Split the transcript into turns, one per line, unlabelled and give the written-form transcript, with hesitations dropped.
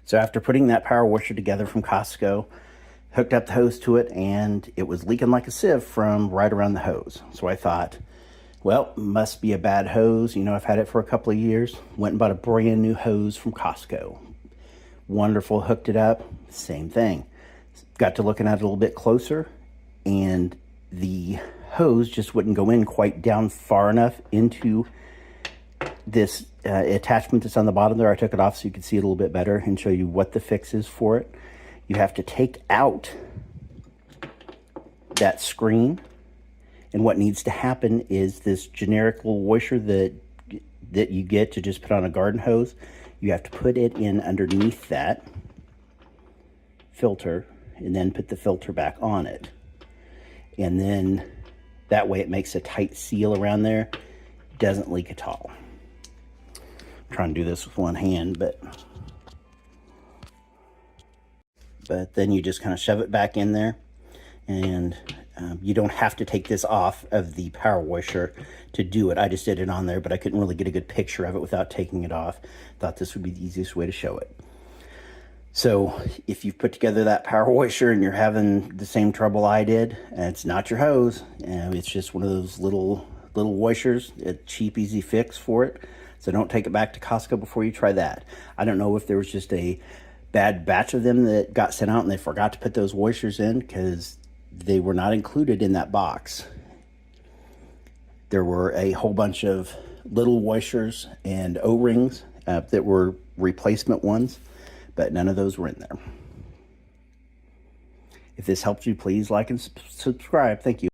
So after putting that power washer together from Costco, hooked up the hose to it, and it was leaking like a sieve from right around the hose. So I thought, well, must be a bad hose. You know, I've had it for a couple of years. Went and bought a brand new hose from Costco. Wonderful, hooked it up, same thing. Got to looking at it a little bit closer, and the hose just wouldn't go in quite down far enough into this attachment that's on the bottom there. I took it off so you could see it a little bit better and show you what the fix is for it. You have to take out that screen, and what needs to happen is this generic little washer that you get to just put on a garden hose. You have to put it in underneath that filter and then put the filter back on it. And then that way it makes a tight seal around there. Doesn't leak at all. I'm trying to do this with one hand, but then you just kind of shove it back in there, and you don't have to take this off of the power washer to do it. I just did it on there, but I couldn't really get a good picture of it without taking it off. Thought this would be the easiest way to show it. So if you've put together that power washer and you're having the same trouble I did, it's not your hose. It's just one of those little washers. A cheap, easy fix for it. So don't take it back to Costco before you try that. I don't know if there was just a bad batch of them that got sent out and they forgot to put those washers in, because they were not included in that box. There were a whole bunch of little washers and O-rings that were replacement ones, but none of those were in there. If this helps you, please like and subscribe. Thank you.